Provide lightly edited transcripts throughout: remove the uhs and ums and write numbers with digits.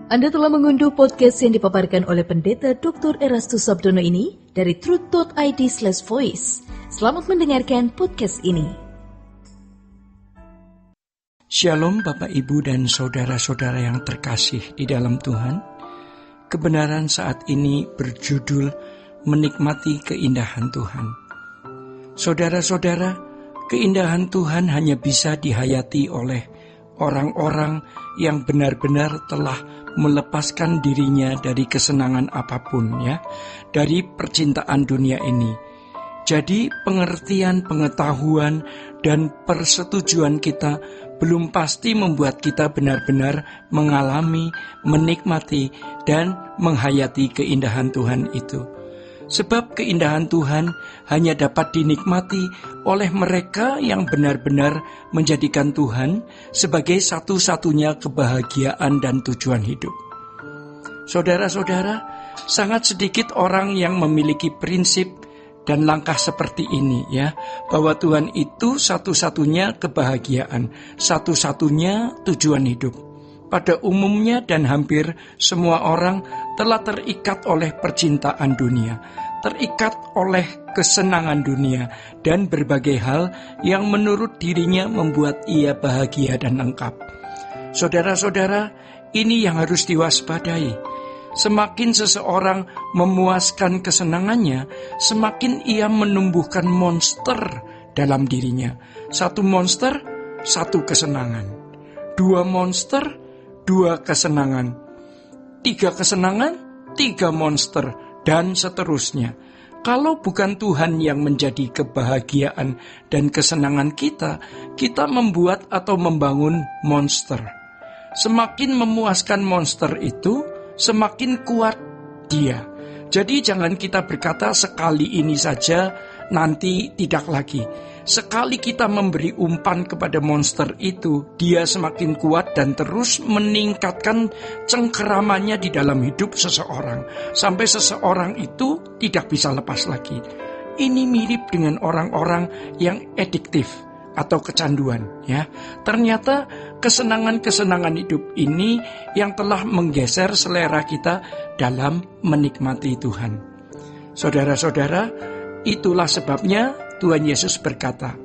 Anda telah mengunduh podcast yang dipaparkan oleh Pendeta Dr. Erastus Sabdono ini dari truth.id/voice. Selamat mendengarkan podcast ini. Shalom Bapak Ibu dan saudara-saudara yang terkasih di dalam Tuhan. Kebenaran saat ini berjudul menikmati keindahan Tuhan. Saudara-saudara, keindahan Tuhan hanya bisa dihayati oleh orang-orang yang benar-benar telah melepaskan dirinya dari kesenangan apapun, dari percintaan dunia ini. Jadi pengertian, pengetahuan, dan persetujuan kita belum pasti membuat kita benar-benar mengalami, menikmati, dan menghayati keindahan Tuhan itu. Sebab keindahan Tuhan hanya dapat dinikmati oleh mereka yang benar-benar menjadikan Tuhan sebagai satu-satunya kebahagiaan dan tujuan hidup. Saudara-saudara, sangat sedikit orang yang memiliki prinsip dan langkah seperti ini, bahwa Tuhan itu satu-satunya kebahagiaan, satu-satunya tujuan hidup. Pada umumnya dan hampir semua orang telah terikat oleh percintaan dunia, terikat oleh kesenangan dunia, dan berbagai hal yang menurut dirinya membuat ia bahagia dan lengkap. Saudara-saudara, ini yang harus diwaspadai. Semakin seseorang memuaskan kesenangannya, semakin ia menumbuhkan monster dalam dirinya. Satu monster, satu kesenangan. Dua monster, dua kesenangan. Tiga kesenangan, tiga monster, dan seterusnya. Kalau bukan Tuhan yang menjadi kebahagiaan dan kesenangan kita, kita membuat atau membangun monster. Semakin memuaskan monster itu, semakin kuat dia. Jadi jangan kita berkata sekali ini saja, nanti tidak lagi. Sekali kita memberi umpan kepada monster itu, dia semakin kuat dan terus meningkatkan cengkeramannya di dalam hidup seseorang. Sampai seseorang itu tidak bisa lepas lagi. Ini mirip dengan orang-orang yang adiktif atau kecanduan. Ternyata kesenangan-kesenangan hidup ini yang telah menggeser selera kita dalam menikmati Tuhan. Saudara-saudara, itulah sebabnya Tuhan Yesus berkata,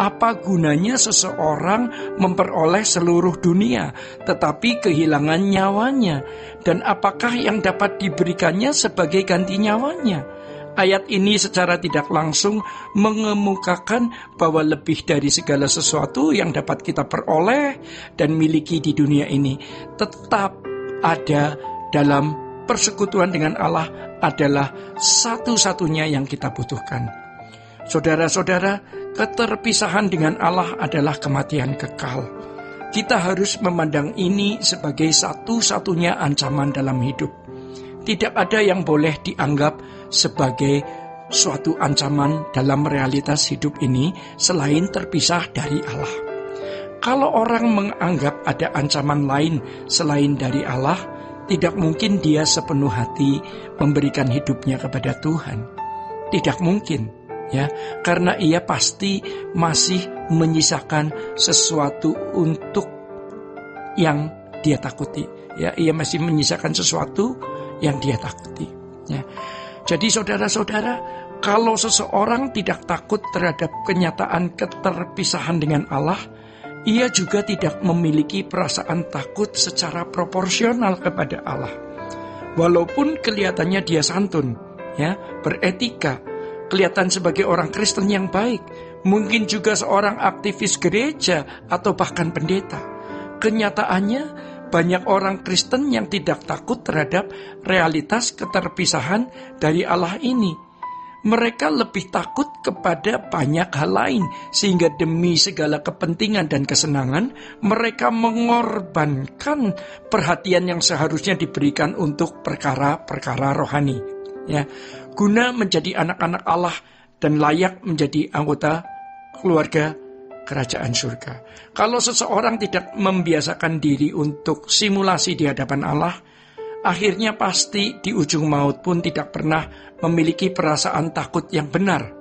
apa gunanya seseorang memperoleh seluruh dunia tetapi kehilangan nyawanya? Dan apakah yang dapat diberikannya sebagai ganti nyawanya? Ayat ini secara tidak langsung mengemukakan bahwa lebih dari segala sesuatu yang dapat kita peroleh dan miliki di dunia ini, tetap ada dalam persekutuan dengan Allah adalah satu-satunya yang kita butuhkan. Saudara-saudara, keterpisahan dengan Allah adalah kematian kekal. Kita harus memandang ini sebagai satu-satunya ancaman dalam hidup. Tidak ada yang boleh dianggap sebagai suatu ancaman dalam realitas hidup ini selain terpisah dari Allah. Kalau orang menganggap ada ancaman lain selain dari Allah, tidak mungkin dia sepenuh hati memberikan hidupnya kepada Tuhan. Tidak mungkin. Karena ia pasti masih menyisakan sesuatu untuk yang dia takuti. Ia masih menyisakan sesuatu yang dia takuti. Jadi saudara-saudara, kalau seseorang tidak takut terhadap kenyataan keterpisahan dengan Allah, ia juga tidak memiliki perasaan takut secara proporsional kepada Allah. Walaupun kelihatannya dia santun, beretika, kelihatan sebagai orang Kristen yang baik, mungkin juga seorang aktivis gereja atau bahkan pendeta. Kenyataannya banyak orang Kristen yang tidak takut terhadap realitas keterpisahan dari Allah ini. Mereka lebih takut kepada banyak hal lain, sehingga demi segala kepentingan dan kesenangan, mereka mengorbankan perhatian yang seharusnya diberikan untuk perkara-perkara rohani. Guna menjadi anak-anak Allah dan layak menjadi anggota keluarga kerajaan surga. Kalau seseorang tidak membiasakan diri untuk simulasi di hadapan Allah, akhirnya pasti di ujung maut pun tidak pernah memiliki perasaan takut yang benar.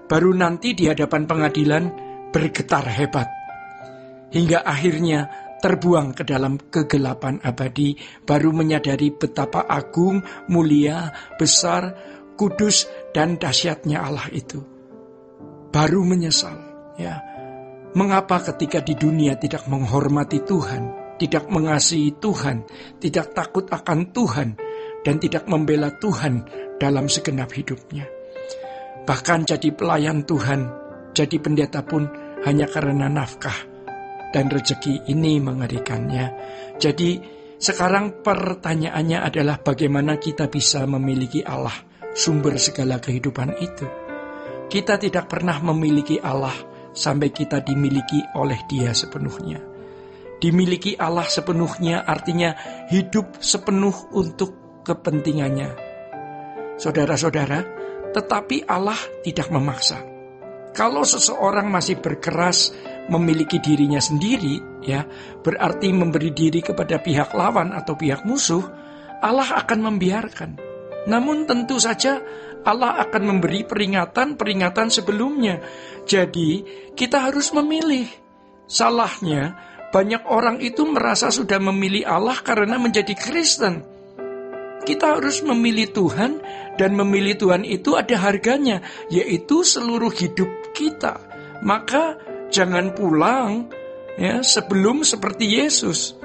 Baru nanti di hadapan pengadilan bergetar hebat. Hingga akhirnya terbuang ke dalam kegelapan abadi, baru menyadari betapa agung, mulia, besar, kudus, dan dahsyatnya Allah itu. Baru menyesal, ya. Mengapa ketika di dunia tidak menghormati Tuhan, tidak mengasihi Tuhan, tidak takut akan Tuhan, dan tidak membela Tuhan dalam segenap hidupnya. Bahkan jadi pelayan Tuhan, jadi pendeta pun hanya karena nafkah dan rezeki. Ini mengerikannya. Jadi sekarang pertanyaannya adalah bagaimana kita bisa memiliki Allah, sumber segala kehidupan itu. Kita tidak pernah memiliki Allah sampai kita dimiliki oleh Dia sepenuhnya. Dimiliki Allah sepenuhnya artinya hidup sepenuh untuk kepentingannya. Saudara-saudara, tetapi Allah tidak memaksa. Kalau seseorang masih berkeras memiliki dirinya sendiri, ya, berarti memberi diri kepada pihak lawan atau pihak musuh, Allah akan membiarkan. Namun tentu saja Allah akan memberi peringatan sebelumnya. Jadi kita harus memilih. Salahnya banyak orang itu merasa sudah memilih Allah karena menjadi Kristen. Kita harus memilih Tuhan, dan memilih Tuhan itu ada harganya, yaitu seluruh hidup kita. Maka jangan pulang ya sebelum seperti Yesus.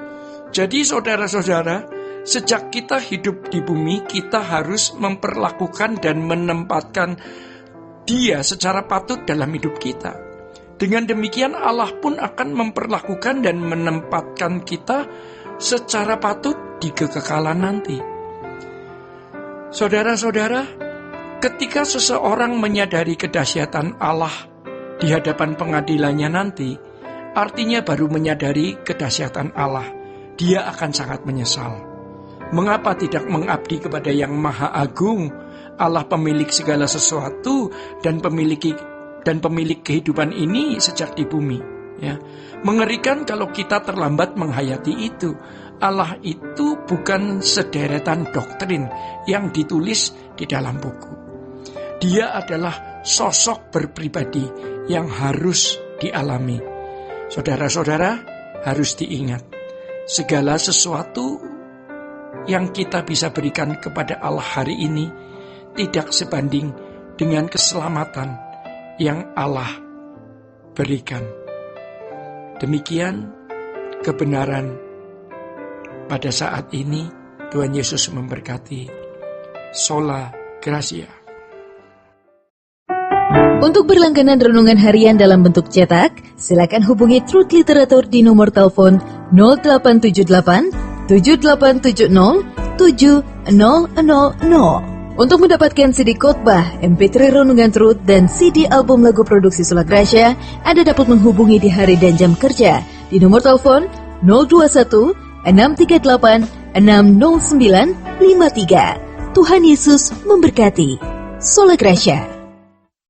Jadi saudara-saudara, sejak kita hidup di bumi, kita harus memperlakukan dan menempatkan Dia secara patut dalam hidup kita. Dengan demikian Allah pun akan memperlakukan dan menempatkan kita secara patut di kekekalan nanti. Saudara-saudara, ketika seseorang menyadari kedahsyatan Allah di hadapan pengadilannya nanti, artinya baru menyadari kedahsyatan Allah, dia akan sangat menyesal. Mengapa tidak mengabdi kepada Yang Maha Agung, Allah pemilik segala sesuatu dan pemilik kehidupan ini sejak di bumi? Ya, mengerikan kalau kita terlambat menghayati itu. Allah itu bukan sederetan doktrin yang ditulis di dalam buku. Dia adalah sosok berpribadi yang harus dialami. Saudara-saudara, harus diingat, segala sesuatu yang kita bisa berikan kepada Allah hari ini tidak sebanding dengan keselamatan yang Allah berikan. Demikian kebenaran pada saat ini. Tuhan Yesus memberkati. Sola Gracia. Untuk berlangganan renungan harian dalam bentuk cetak, silakan hubungi Truth Literatur di nomor telepon 0878 7870 7000. Untuk mendapatkan CD khotbah, MP3 renungan Truth, dan CD album lagu produksi Sola Gracia, Anda dapat menghubungi di hari dan jam kerja di nomor telepon 021 638 60953. Tuhan Yesus memberkati. Sola Gracia.